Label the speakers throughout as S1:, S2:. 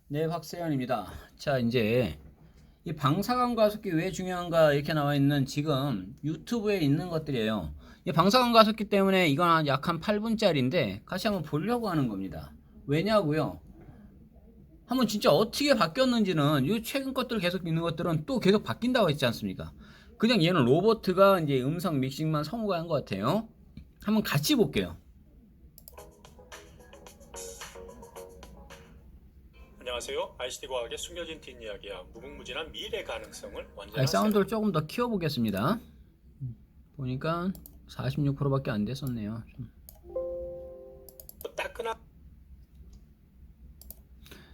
S1: 네, 박세현입니다. 자, 이제 이 방사광 가속기 왜 중요한가 이렇게 나와 있는 지금 유튜브에 있는 것들이에요. 이 방사광 가속기 때문에 이건 약 한 8분짜리인데 같이 한번 보려고 하는 겁니다. 왜냐고요? 한번 진짜 어떻게 바뀌었는지는 이 최근 것들 계속 있는 것들은 또 계속 바뀐다고 했지 않습니까? 그냥 얘는 로버트가 이제 음성 믹싱만 성우가 한 것 같아요. 한번 같이 볼게요.
S2: 안녕하세요. ICT 과학의 숨겨진 뒷이야기야. 무궁무진한 미래 가능성을
S1: 사운드를 조금 더 키워보겠습니다. 보니까 46%밖에 안 됐었네요.
S2: 따끈하게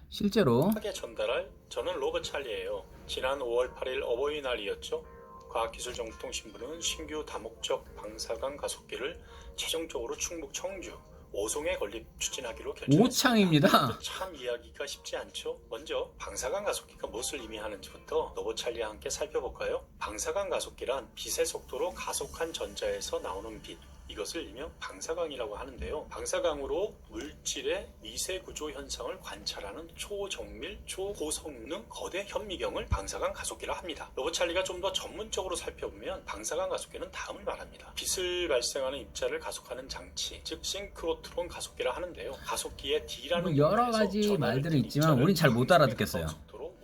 S1: 실제로
S2: 전달할 저는 로봇 찰리예요. 지난 5월 8일 어버이날이었죠. 과학기술정보통신부는 신규 다목적 방사광 가속기를 최종적으로 충북 청주 오송에 건립 추진하기로 결정했습니다.
S1: 오창입니다.
S2: 참 이해하기가 쉽지 않죠? 먼저 방사광 가속기가 무엇을 의미하는지부터 로봇찰리와 함께 살펴볼까요? 방사광 가속기란 빛의 속도로 가속한 전자에서 나오는 빛, 이것을 일명 방사광이라고 하는데요. 방사광으로 물질의 미세 구조 현상을 관찰하는 초정밀, 초고성능 거대 현미경을 방사광 가속기라 합니다. 로봇찰리가 좀 더 전문적으로 살펴보면 방사광 가속기는 다음을 말합니다. 빛을 발생하는 입자를 가속하는 장치, 즉 싱크로트론 가속기라 하는데요. 가속기의 D라는
S1: 여러 가지 말들은 있지만 우린 잘 못 알아듣겠어요.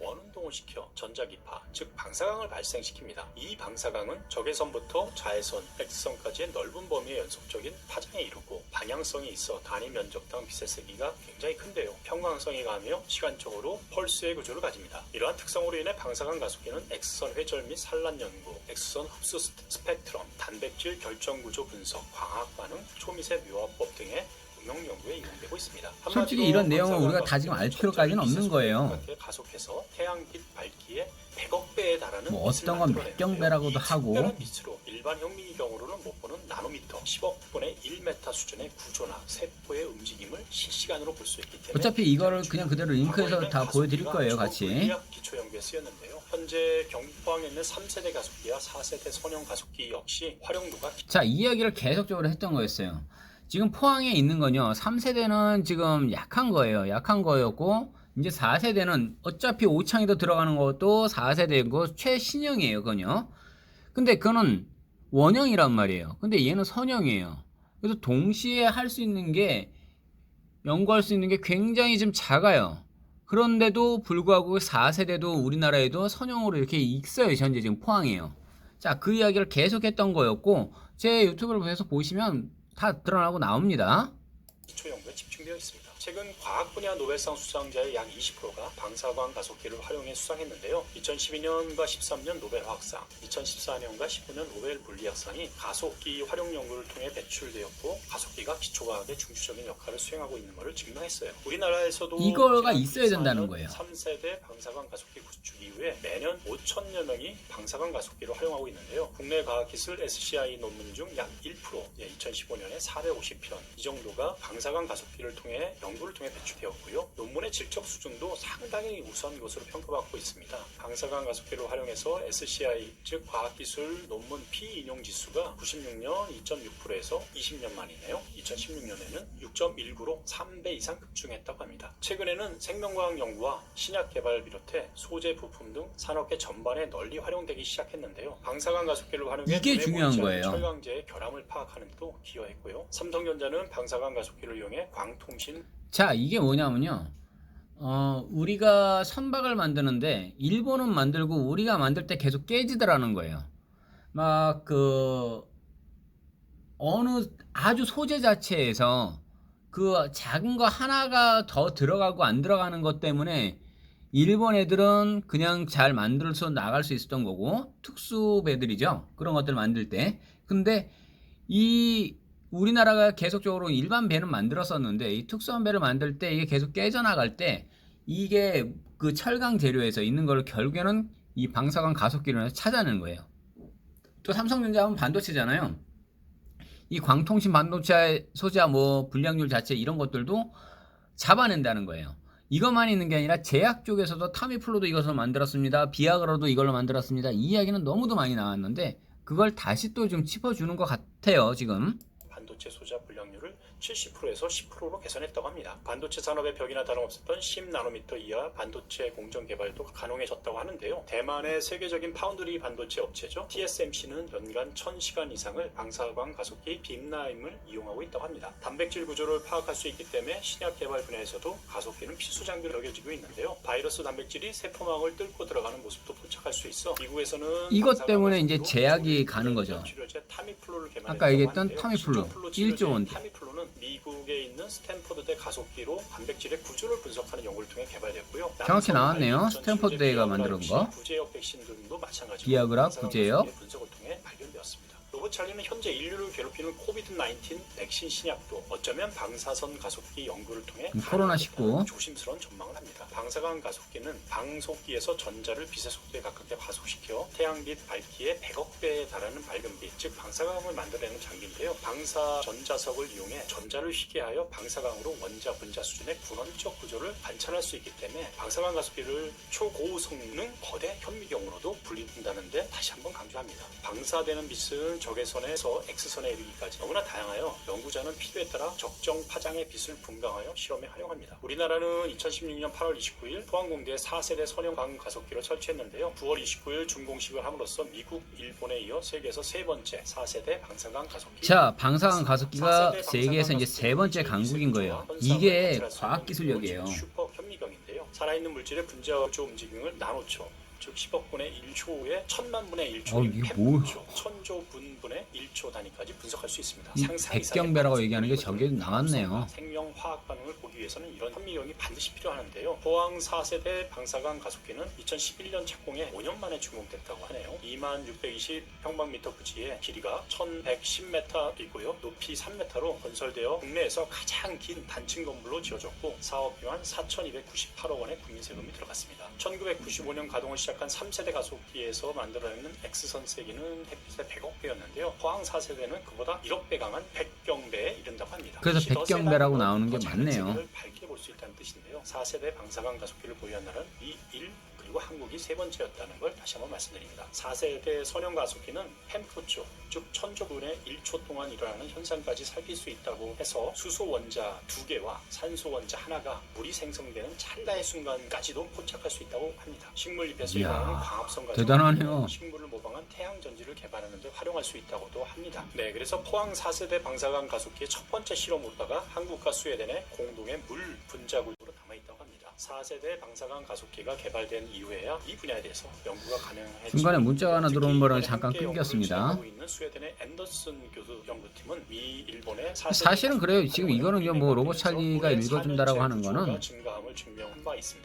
S2: 원운동을 시켜 전자기파, 즉 방사광을 발생시킵니다. 이 방사광은 적외선부터 자외선, X선까지의 넓은 범위의 연속적인 파장에 이르고 방향성이 있어 단위 면적당 빛의 세기가 굉장히 큰데요. 평광성이 강하며 시간적으로 펄스의 구조를 가집니다. 이러한 특성으로 인해 방사광 가속기는 X선 회절 및 산란 연구, X선 흡수 스펙트럼, 단백질 결정 구조 분석, 광학 반응, 초미세 묘화법 등의 응용 연구에 이용되고 있습니다.
S1: 솔직히 이런 내용을 우리가 다 지금 알 필요까지는 없는 거예요.
S2: 가속해서 태양빛 밝기의 100억 배에 달하는
S1: 뭐 어떤 건 몇경 배라고도 하고
S2: 빛으로 일반 현미경으로는 못 보는 나노미터 10억 분의 1m 수준의 구조나 세포의 움직임을 실시간으로 볼 수 있기 때문에
S1: 어차피 이거를 그냥 그대로 링크해서 다 보여드릴 거예요, 같이.
S2: 기초 연구에 쓰였는데요. 현재 경포항에 있는 3세대 가속기와 4세대 선형 가속기 역시 활용도가
S1: 자, 이 이야기를 계속적으로 했던 거였어요. 지금 포항에 있는 건요, 3세대는 지금 약한 거예요. 약한 거였고, 이제 4세대는 어차피 오창이도 들어가는 것도 4세대고 최신형이에요, 그건요. 근데 그거는 원형이란 말이에요. 근데 얘는 선형이에요. 그래서 동시에 할 수 있는 게, 연구할 수 있는 게 굉장히 좀 작아요. 그런데도 불구하고 4세대도 우리나라에도 선형으로 이렇게 있어요, 현재 지금 포항이에요. 자, 그 이야기를 계속했던 거였고, 제 유튜브를 계속 보시면 다 드러나고 나옵니다.
S2: 기초 연구에 집중되어 있습니다. 최근 과학 분야 노벨상 수상자의 약 20%가 방사광 가속기를 활용해 수상했는데요. 2012년과 13년 노벨 화학상, 2014년과 15년 노벨 물리학상이 가속기 활용 연구를 통해 배출되었고 가속기가 기초과학의 중추적인 역할을 수행하고 있는 것을 증명했어요. 우리나라에서도
S1: 이거가 있어야 된다는 거예요.
S2: 3세대 방사광 가속기 구축 이후에 매년 5천여 명이 방사광 가속기를 활용하고 있는데요. 국내 과학기술 SCI 논문 중 약 1%, 2015년에 450편 이 정도가 방사광 가속기를 통해 연구를 통해 배출되었고요. 논문의 질적 수준도 상당히 우수한 것으로 평가받고 있습니다. 방사광 가속기를 활용해서 SCI 즉 과학기술 논문 피인용 지수가 96년 2.6%에서 20년 만이네요. 2016년에는 6.19로 3배 이상 급증했다고 합니다. 최근에는 생명과학 연구와 신약 개발을 비롯해 소재 부품 등 산업계 전반에 널리 활용되기 시작했는데요. 방사광 가속기를 활용해
S1: 이게 중요한 거예요.
S2: 철강제의 결함을 파악하는 데도 기여했고요. 삼성전자는 방사광 가속기를 이용해 광통신
S1: 자, 이게 뭐냐면요. 우리가 선박을 만드는데 일본은 만들고 우리가 만들 때 계속 깨지더라는 거예요. 막 어느 아주 소재 자체에서 그 작은 거 하나가 더 들어가고 안 들어가는 것 때문에 일본 애들은 그냥 잘 만들어서 나갈 수 있었던 거고, 특수 배들이죠. 그런 것들 만들 때. 근데 이 우리나라가 계속적으로 일반 배는 만들었었는데 이 특수한 배를 만들 때 이게 계속 깨져나갈 때 이게 그 철강 재료에서 있는 걸 결국에는 이 방사광 가속기를 찾아내는 거예요. 또 삼성전자 하면 반도체잖아요. 이 광통신 반도체 소재 뭐 불량률 자체 이런 것들도 잡아낸다는 거예요. 이것만 있는 게 아니라 제약 쪽에서도 타미플루도 이것을 만들었습니다. 비아그라도 이걸로 만들었습니다. 이 이야기는 너무도 많이 나왔는데 그걸 다시 또 좀 짚어주는 것 같아요, 지금.
S2: 반도체 소자 불량률을 70%에서 10%로 개선했다고 합니다. 반도체 산업의 벽이나 다름없었던 10나노미터 이하 반도체 공정 개발도 가능해졌다고 하는데요. 대만의 세계적인 파운드리 반도체 업체죠. TSMC는 연간 1000시간 이상을 방사광 가속기 빔라임을 이용하고 있다고 합니다. 단백질 구조를 파악할 수 있기 때문에 신약 개발 분야에서도 가속기는 필수 장비로 여겨지고 있는데요. 바이러스 단백질이 세포막을 뚫고 들어가는 모습도 포착할 수 있어 미국에서는
S1: 이것 때문에 이제 제약이 가는 거죠.
S2: 치료제 타미플루를
S1: 아까 얘기했던
S2: 개발했다고
S1: 타미플루
S2: 하는데요.
S1: 1조 원대.
S2: 타미플루는 미국에 있는 스탠포드대 가속기로 단백질의 구조를 분석하는 연구를 통해 개발됐고요.
S1: 정확히 나왔네요. 스탠포드대가 만든 거.
S2: 구제역 백신 등도 마찬가지로
S1: 비아그라, 구제역.
S2: 분석을 통해 발견되었습니다. 로봇 찰리는 현재 인류를 괴롭히는 코비드-19 백신 신약도 어쩌면 방사선 가속기 연구를 통해
S1: 코로나19
S2: 조심스러운 전망을 합니다. 방사광 가속기는 방속기에서 전자를 빛의 속도에 가깝게 가속시켜 태양빛 밝기의 100억 배에 달하는 밝은빛, 즉 방사광을 만들어내는 장비인데요. 방사 전자석을 이용해 전자를 휘게 하여 방사광으로 원자, 분자 수준의 분원적 구조를 관찰할 수 있기 때문에 방사광 가속기를 초고성능 거대 현미경으로도 분류된다는데 다시 한번 강조합니다. 방사되는 빛은 적외선에서 X선에 이르기까지 너무나 다양하여 연구자는 필요에 따라 적정 파장의 빛을 분광하여 실험에 활용합니다. 우리나라는 2016년 8월 29일 포항공대에 4세대 선형광 가속기를 설치했는데요. 9월 29일 준공식을 함으로써 미국, 일본에 이어 세계에서 세 번째 4세대 방사광 가속기.
S1: 자, 방사광 가속기가 세계에서 이제 세 번째 강국인 거예요. 이게 과학기술력이에요.
S2: 슈퍼 현미경인데요. 살아있는 물질의 분자와 초 움직임을 나노초, 즉 10억분의 1초에 1000만분의 1초인
S1: 이게 뭐
S2: 1000조 분분의 1초 단위까지 분석할 수 있습니다.
S1: 이 백경배라고 얘기하는 게 저게 나왔네요.
S2: 생명 화학 반응을 보기 위해서는 이런 현미경이 반드시 필요하는데요. 포항 4세대 방사광 가속기는 2011년 착공에 5년 만에 준공됐다고 하네요. 2620평방미터 부지에 길이가 1110m이고요. 높이 3m로 건설되어 국내에서 가장 긴 단층 건물로 지어졌고 사업 비용 4,298억 원의 국민 세금이 들어갔습니다. 1995년 가동을 시작한 3세대 가속기에서 만들어내는 X선 세기는 햇빛의 100억 배였는데요. 포항 4세대는 그보다 1억 배 강한 백경배에 이른다고 합니다.
S1: 그래서 백경배라고 나오는 게 맞네요.
S2: 밝게 볼 수 있다는 뜻인데요. 4세대 방사광 가속기를 보유한 나라는 미1 그리고 한국이 세 번째였다는 걸 다시 한번 말씀드립니다. 4세대 선형 가속기는 펜포초, 즉 1000조분의 1초 동안 일어나는 현상까지 살필 수 있다고 해서 수소 원자 2개와 산소 원자 하나가 물이 생성되는 찰나의 순간까지도 포착할 수 있다고 합니다. 식물잎에서 일어나는 광합성 과정,
S1: 대단하네요.
S2: 식물을 모방한 태양 전지를 개발하는 데 활용할 수 있다고도 합니다. 네, 그래서 포항 4세대 방사광 가속기의 첫 번째 실험 우파가 한국과 스웨덴의 공동의 물 분자 구조로 남아 있다고 합니다. 4세대 방사광 가속기가 개발된 이후에야 이 분야에 대해서 연구가 가능해지고
S1: 중간에 문자가 하나 들어온 거랑 잠깐 끊겼습니다.
S2: 스웨덴의 앤더슨 교수 연구팀은 미 일본의
S1: 사실은 그래요. 지금 이거는 뭐 로봇 찰리가 읽어준다라고 하는 거는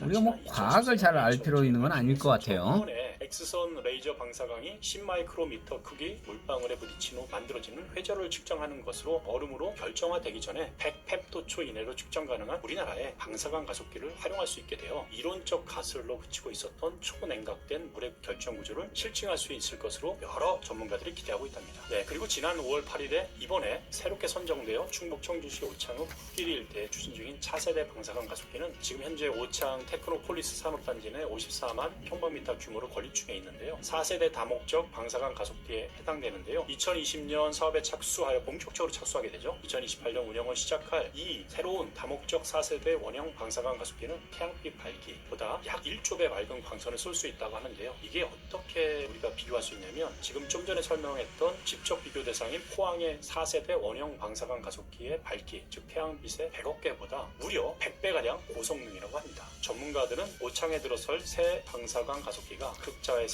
S1: 우리가 뭐 과학을 잘 알 필요 있는 건 아닐 것 같아요.
S2: X선 레이저 방사광이 10마이크로미터 크기 물방울에 부딪힌 후 만들어지는 회절을 측정하는 것으로 얼음으로 결정화되기 전에 100펩토초 이내로 측정 가능한 우리나라의 방사광 가속기를 활용할 수 있게 되어 이론적 가설로 그치고 있었던 초냉각된 물의 결정 구조를 실증할 수 있을 것으로 여러 전문가들이 기대하고 있답니다. 네, 그리고 지난 5월 8일에 이번에 새롭게 선정되어 충북 청주시 오창읍 후기리 일대에 추진 중인 차세대 방사광 가속기는 지금 현재 오창 테크노폴리스 산업단지 내 54만 평방미터 규모로 건립 중에 있는데요. 4세대 다목적 방사광 가속기에 해당되는데요. 2020년 사업에 착수하여 본격적으로 착수하게 되죠. 2028년 운영을 시작할 이 새로운 다목적 4세대 원형 방사광 가속기는 태양빛 밝기보다 약 1조 배 맑은 광선을 쏠 수 있다고 하는데요. 이게 어떻게 우리가 비교할 수 있냐면 지금 좀 전에 설명했던 직접 비교 대상인 포항의 4세대 원형 방사광 가속기의 밝기, 즉 태양빛의 100억 개보다 무려 100배가량 고성능이라고 합니다. 전문가들은 오창에 들어설 새 방사광 가속기가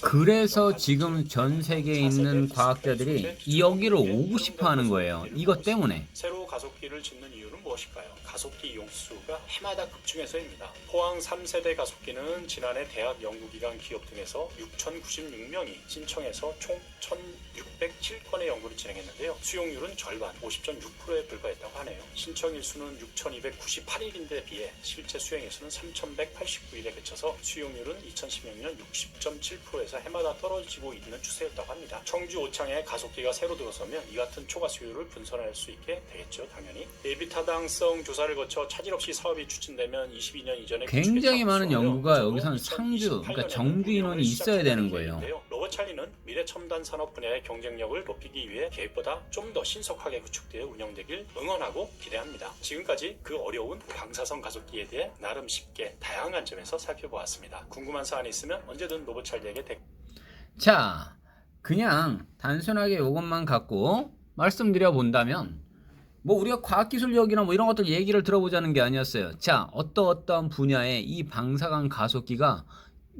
S1: 그래서 지금 전 세계에 있는 과학자들이 여기를 오고 싶어 하는 거예요. 이것 때문에.
S2: 새로 가속기를 짓는 이유는 무엇일까요? 가속기 이용수가 해마다 급증해서입니다. 포항 3세대 가속기는 지난해 대학 연구기관 기업 등에서 6,096명이 신청해서 총 1,607건의 연구를 진행했는데요. 수용률은 절반 50.6%에 불과했다고 하네요. 신청 일수는 6,298일인데 비해 실제 수행 일수는 3,189일에 그쳐서 수용률은 2016년 60.7%에서 해마다 떨어지고 있는 추세였다고 합니다. 청주 오창에 가속기가 새로 들어서면 이 같은 초과 수요를 분산할 수 있게 되겠죠. 당연히 예비타당성 조사를 거쳐 차질 없이 사업이 추진되면 22년 이전에
S1: 굉장히 많은 연구가 여기서는 상주, 그러니까 정규 인원이 있어야 되는 거예요.
S2: 노보찰리는 미래 첨단 산업 분야의 경쟁력을 높이기 위해 계획보다 좀 더 신속하게 구축되어 운영되길 응원하고 기대합니다. 지금까지 그 어려운 방사선 가속기에 대해 나름 쉽게 다양한 점에서 살펴보았습니다. 궁금한 사안이 있으면 언제든 노보찰리에게
S1: 자, 그냥 단순하게 이것만 갖고 말씀드려 본다면 뭐 우리가 과학기술력이나 뭐 이런 것들 얘기를 들어보자는 게 아니었어요. 자, 어떤 분야에 이 방사선 가속기가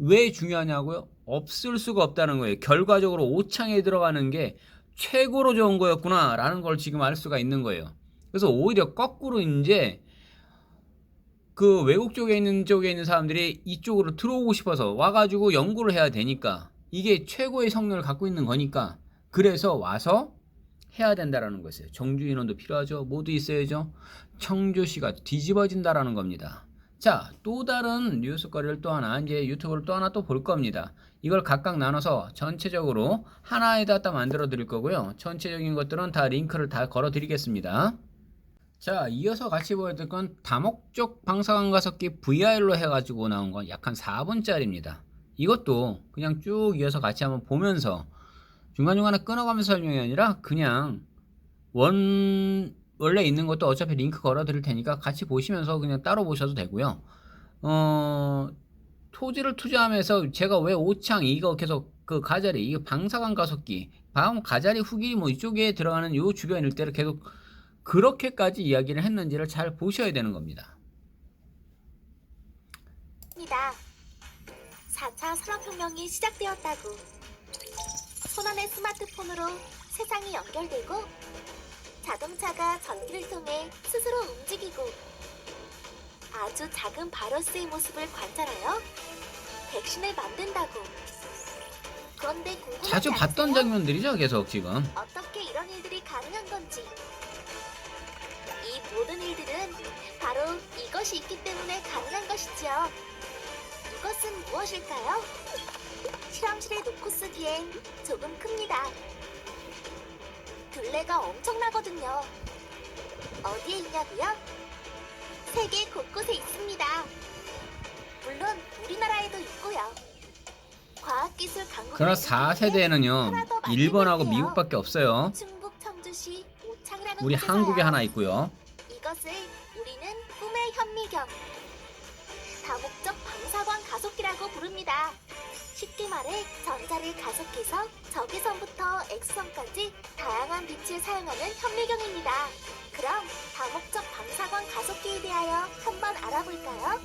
S1: 왜 중요하냐고요? 없을 수가 없다는 거예요. 결과적으로 오창에 들어가는 게 최고로 좋은 거였구나 라는 걸 지금 알 수가 있는 거예요. 그래서 오히려 거꾸로 이제 그 외국 쪽에 있는 사람들이 이쪽으로 들어오고 싶어서 와가지고 연구를 해야 되니까 이게 최고의 성능을 갖고 있는 거니까 그래서 와서 해야 된다라는 것이에요. 정주 인원도 필요하죠. 모두 있어야죠. 청주시가 뒤집어진다라는 겁니다. 자, 또 다른 뉴스거리를 또 하나 이제 유튜브를 또 하나 또 볼 겁니다. 이걸 각각 나눠서 전체적으로 하나에다 딱 만들어 드릴 거고요. 전체적인 것들은 다 링크를 다 걸어 드리겠습니다. 자, 이어서 같이 보여드릴 건 다목적 방사선 가속기 VR로 해가지고 나온 건 약 한 4분짜리입니다. 이것도 그냥 쭉 이어서 같이 한번 보면서 중간중간에 끊어가면서 설명이 아니라 그냥 원래 있는 것도 어차피 링크 걸어 드릴 테니까 같이 보시면서 그냥 따로 보셔도 되고요. 토지를 투자하면서 제가 왜 오창 이거 계속 그 가자리 이거 방사선 가속기 가자리 후기 뭐 이쪽에 들어가는 요 주변 일대를 계속 그렇게까지 이야기를 했는지를 잘 보셔야 되는 겁니다.
S3: 4차 산업혁명이 시작되었다고. 손안의 스마트폰으로 세상이 연결되고 자동차가 전기를 통해 스스로 움직이고 아주 작은 바이러스의 모습을 관찰하여 백신을 만든다고. 그런데 궁금하지
S1: 자주 봤던
S3: 않으세요?
S1: 장면들이죠, 계속 지금.
S3: 어떻게 이런 일들이 가능한 건지. 이 모든 일들은 바로 이것이 있기 때문에 가능한 것이지요. 이것은 무엇일까요? 실험실에 놓고 쓰기엔 조금 큽니다. 둘레가 엄청나거든요. 어디에 있냐고요? 세계 곳곳에 있습니다. 물론 우리나라에도 있고요. 과학기술 강국
S1: 그러나 4세대에는요 일본하고 미국밖에 없어요.
S3: 충북 청주시 오창이라는
S1: 우리
S3: 곳에서요.
S1: 한국에 하나 있고요.
S3: 이것을 우리는 꿈의 현미경, 다목적 방사선 가속기라고 부릅니다. 쉽게 말해 전자를 가속해서 적외선부터 X선까지 다양한 빛을 사용하는 현미경입니다. 그럼 다목적 방사선 가속기에 대하여 한번 알아볼까요?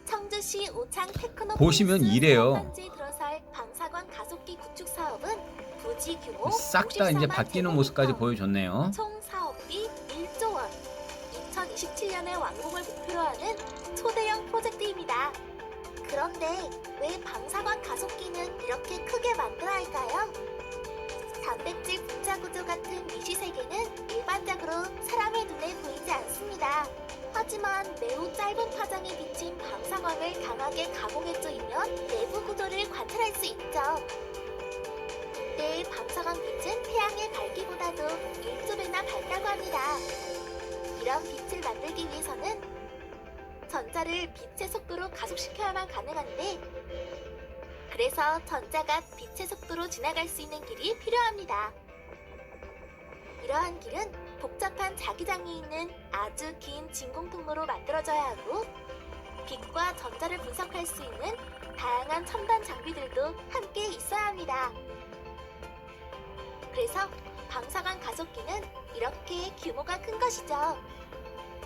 S3: 청주시 오창 테크노폴리스
S1: 보시면 이래요.
S3: 단지에 들어설 방사선 가속기 구축 사업은 부지 규모
S1: 싹 다 이제
S3: 54만
S1: 바뀌는 모습까지
S3: 제곱미터,
S1: 보여줬네요.
S3: 총 사업비 1조 원, 2027년에 완공을 목표로 하는 초대형 프로젝트입니다. 그런데 왜 방사선 가속기는 이렇게 크게 만들어야 할까요? 단백질 분자 구조 같은 미시 세계는 일반적으로 사람의 눈에 보이지 않습니다. 하지만 매우 짧은 파장이 비친 방사광을 강하게 가공해 쪼이면 내부 구조를 관찰할 수 있죠. 이때 방사광 빛은 태양의 밝기보다도 1조배나 밝다고 합니다. 이런 빛을 만들기 위해서는 전자를 빛의 속도로 가속시켜야만 가능한데, 그래서 전자가 빛의 속도로 지나갈 수 있는 길이 필요합니다. 이러한 길은 복잡한 자기장이 있는 아주 긴 진공통로로 만들어져야 하고, 빛과 전자를 분석할 수 있는 다양한 첨단 장비들도 함께 있어야 합니다. 그래서 방사선 가속기는 이렇게 규모가 큰 것이죠.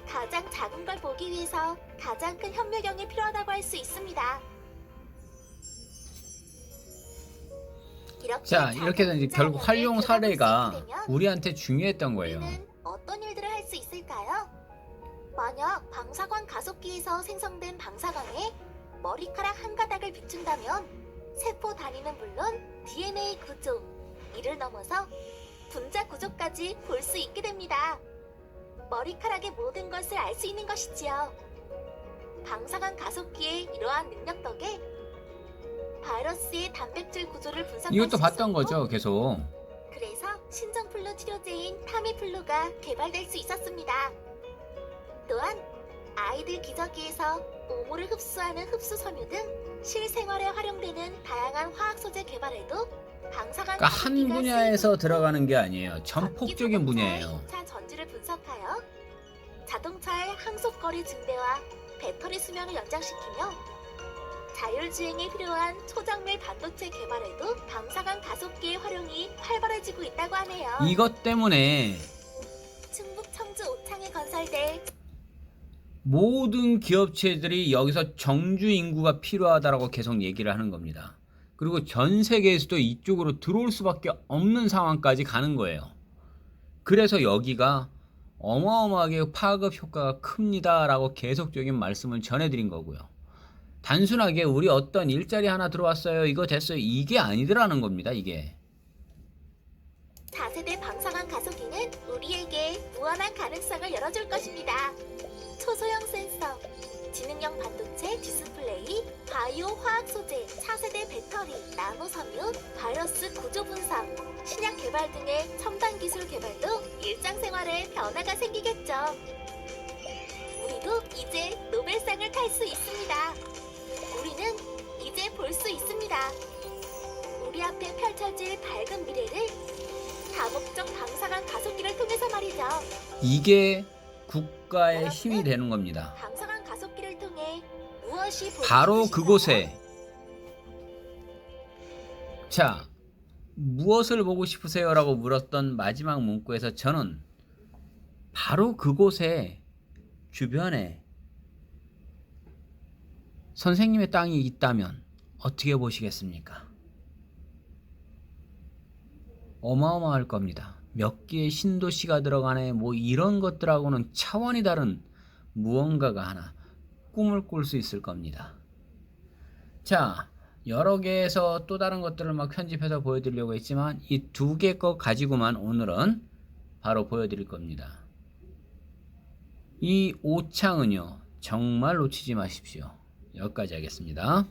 S3: 가장 작은 걸 보기 위해서 가장 큰 현미경이 필요하다고 할 수 있습니다.
S1: 자, 이렇게 해서 이제 결국 활용 사례가
S3: 되면
S1: 우리한테 중요했던 거예요.
S3: 우리는 어떤 일들을 할 수 있을까요? 만약 방사선 가속기에서 생성된 방사광에 머리카락 한 가닥을 비춘다면 세포 단위는 물론 DNA 구조, 이를 넘어서 분자 구조까지 볼 수 있게 됩니다. 머리카락의 모든 것을 알 수 있는 것이지요. 방사선 가속기의 이러한 능력 덕에 바이러스의 단백질 구조를 분석할
S1: 이것도
S3: 수
S1: 봤던
S3: 있었고,
S1: 거죠, 계속.
S3: 그래서 신종플루 치료제인 타미플루가 개발될 수 있었습니다. 또한 아이들 기저귀에서 오물을 흡수하는 흡수 섬유 등 실생활에 활용되는 다양한 화학 소재 개발에도 방사관
S1: 그러니까 한
S3: 가속기가
S1: 분야에서
S3: 쓰이고
S1: 들어가는 게 아니에요.
S3: 전기
S1: 전폭적인
S3: 자동차의
S1: 분야예요.
S3: 2차 전지를 분석하여 자동차의 항속거리 증대와 배터리 수명을 연장시키며 자율주행에 필요한 초정밀 반도체 개발에도 방사관 가속기의 활용이 활발해지고 있다고 하네요.
S1: 이것 때문에
S3: 충북 청주 오창에 건설될
S1: 모든 기업체들이 여기서 정주 인구가 필요하다라고 계속 얘기를 하는 겁니다. 그리고 전 세계에서도 이쪽으로 들어올 수밖에 없는 상황까지 가는 거예요. 그래서 여기가 어마어마하게 파급 효과가 큽니다라고 계속적인 말씀을 전해드린 거고요. 단순하게 우리 어떤 일자리 하나 들어왔어요, 이거 됐어요, 이게 아니더라는 겁니다. 이게
S3: 차세대 방사관 가속기는 우리에게 무한한 가능성을 열어줄 것입니다. 초소형 센서, 지능형 반도체, 디스플레이, 바이오 화학 소재, 차세대 배터리, 나노 섬유, 바이러스 구조 분석, 신약 개발 등의 첨단 기술 개발도 일상생활에 변화가 생기겠죠. 우리도 이제 노벨상을 탈 수 있습니다. 우리는 이제 볼 수 있습니다. 우리 앞에 펼쳐질 밝은 미래를 다목적 방사관 가속기를 통해서 말이죠.
S1: 이게 국가의 힘이 되는 겁니다.
S3: 방사관 가속기를 통해 무엇이 보이고
S1: 바로
S3: 싶으신가요?
S1: 그곳에, 자, 무엇을 보고 싶으세요? 라고 물었던 마지막 문구에서 저는 바로 그곳에 주변에 선생님의 땅이 있다면 어떻게 보시겠습니까? 어마어마할 겁니다. 몇 개의 신도시가 들어가네, 뭐 이런 것들하고는 차원이 다른 무언가가 하나 꿈을 꿀 수 있을 겁니다. 자, 여러 개에서 또 다른 것들을 막 편집해서 보여드리려고 했지만 이 두 개 거 가지고만 오늘은 바로 보여드릴 겁니다. 이 오창은요, 정말 놓치지 마십시오. 여기까지 하겠습니다.